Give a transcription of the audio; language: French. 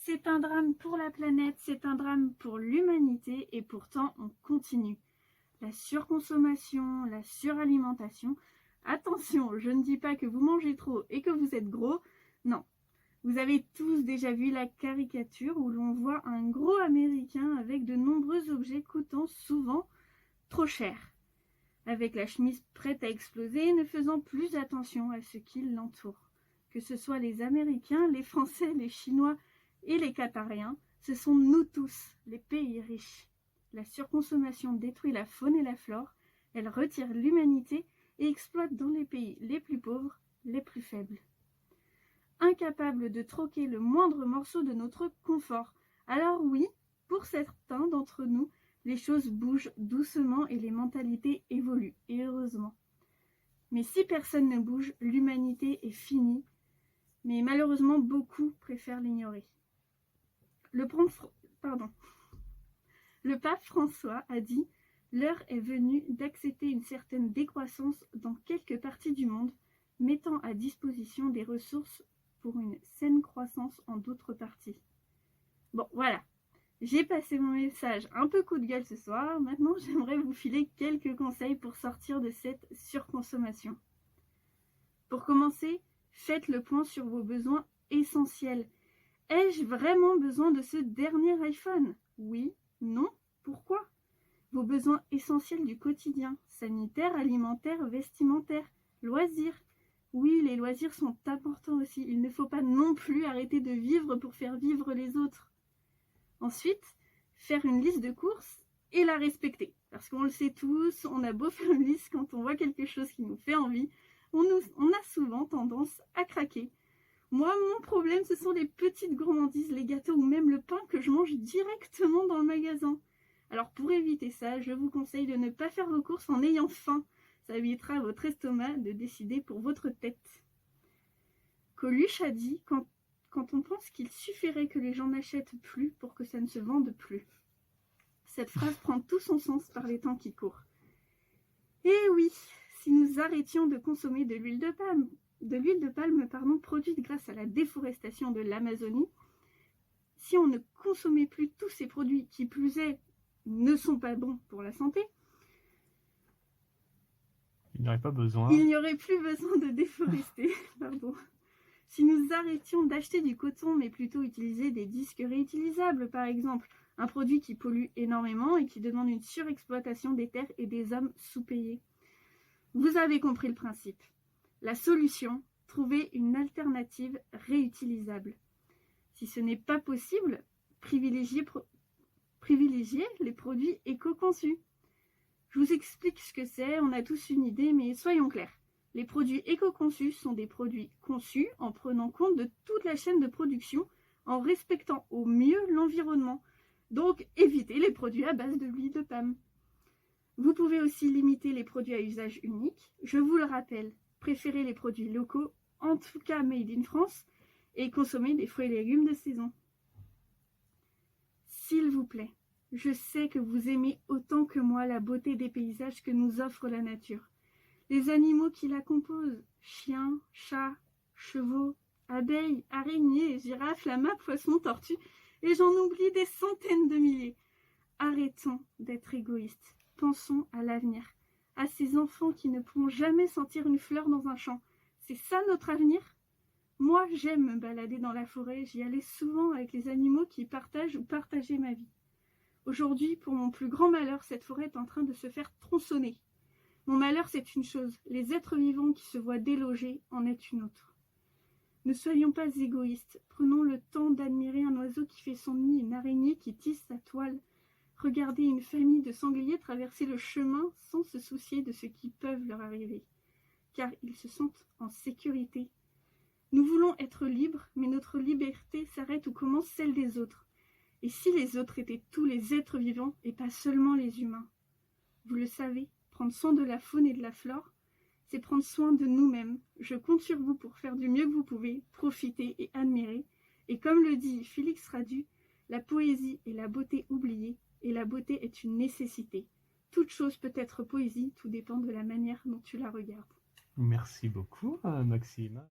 C'est un drame pour la planète, c'est un drame pour l'humanité et pourtant on continue. La surconsommation, la suralimentation. Attention, je ne dis pas que vous mangez trop et que vous êtes gros. Non. Vous avez tous déjà vu la caricature où l'on voit un gros Américain avec de nombreux objets coûtant souvent trop cher. Avec la chemise prête à exploser, ne faisant plus attention à ce qui l'entoure. Que ce soit les Américains, les Français, les Chinois et les Qatariens, ce sont nous tous, les pays riches. La surconsommation détruit la faune et la flore, elle retire l'humanité et exploite dans les pays les plus pauvres, les plus faibles. Incapables de troquer le moindre morceau de notre confort. Alors oui, pour certains d'entre nous, les choses bougent doucement et les mentalités évoluent, et heureusement. Mais si personne ne bouge, l'humanité est finie. Mais malheureusement, beaucoup préfèrent l'ignorer. Le pape François a dit « L'heure est venue d'accepter une certaine décroissance dans quelques parties du monde, mettant à disposition des ressources pour une saine croissance en d'autres parties. » Bon, voilà. J'ai passé mon message un peu coup de gueule ce soir. Maintenant, j'aimerais vous filer quelques conseils pour sortir de cette surconsommation. Pour commencer, faites le point sur vos besoins essentiels. Ai-je vraiment besoin de ce dernier iPhone? Oui, non, pourquoi? Vos besoins essentiels du quotidien, sanitaire, alimentaire, vestimentaire, loisirs. Oui, les loisirs sont importants aussi. Il ne faut pas non plus arrêter de vivre pour faire vivre les autres. Ensuite, faire une liste de courses et la respecter. Parce qu'on le sait tous, on a beau faire une liste quand on voit quelque chose qui nous fait envie, on a souvent tendance à craquer. Moi, mon problème, ce sont les petites gourmandises, les gâteaux ou même le pain que je mange directement dans le magasin. Alors pour éviter ça, je vous conseille de ne pas faire vos courses en ayant faim. Ça évitera à votre estomac de décider pour votre tête. Coluche a dit quand on pense qu'il suffirait que les gens n'achètent plus pour que ça ne se vende plus. Cette phrase prend tout son sens par les temps qui courent. Et oui, si nous arrêtions de consommer de l'huile de palme, produite grâce à la déforestation de l'Amazonie, si on ne consommait plus tous ces produits qui plus est ne sont pas bons pour la santé, il n'y aurait plus besoin de déforester. Si nous arrêtions d'acheter du coton, mais plutôt utiliser des disques réutilisables, par exemple, un produit qui pollue énormément et qui demande une surexploitation des terres et des hommes sous-payés. Vous avez compris le principe. La solution, trouver une alternative réutilisable. Si ce n'est pas possible, privilégiez les produits éco-conçus. Je vous explique ce que c'est, on a tous une idée, mais soyons clairs. Les produits éco-conçus sont des produits conçus en prenant compte de toute la chaîne de production, en respectant au mieux l'environnement. Donc, évitez les produits à base de l'huile de palme. Vous pouvez aussi limiter les produits à usage unique. Je vous le rappelle, préférez les produits locaux, en tout cas made in France, et consommez des fruits et légumes de saison. S'il vous plaît, je sais que vous aimez autant que moi la beauté des paysages que nous offre la nature. Les animaux qui la composent, chiens, chats, chevaux, abeilles, araignées, girafes, lamas, poissons, tortues, et j'en oublie des centaines de milliers. Arrêtons d'être égoïstes. Pensons à l'avenir, à ces enfants qui ne pourront jamais sentir une fleur dans un champ. C'est ça notre avenir? Moi, j'aime me balader dans la forêt, j'y allais souvent avec les animaux qui partagent ou partageaient ma vie. Aujourd'hui, pour mon plus grand malheur, cette forêt est en train de se faire tronçonner. Mon malheur, c'est une chose, les êtres vivants qui se voient délogés en est une autre. Ne soyons pas égoïstes, prenons le temps d'admirer un oiseau qui fait son nid, une araignée qui tisse sa toile. Regardez une famille de sangliers traverser le chemin sans se soucier de ce qui peut leur arriver, car ils se sentent en sécurité. Nous voulons être libres, mais notre liberté s'arrête où commence celle des autres. Et si les autres étaient tous les êtres vivants et pas seulement les humains? Vous le savez, prendre soin de la faune et de la flore, c'est prendre soin de nous-mêmes. Je compte sur vous pour faire du mieux que vous pouvez, profiter et admirer. Et comme le dit Félix Radu, la poésie est la beauté oubliée, et la beauté est une nécessité. Toute chose peut être poésie, tout dépend de la manière dont tu la regardes. Merci beaucoup, Maxime.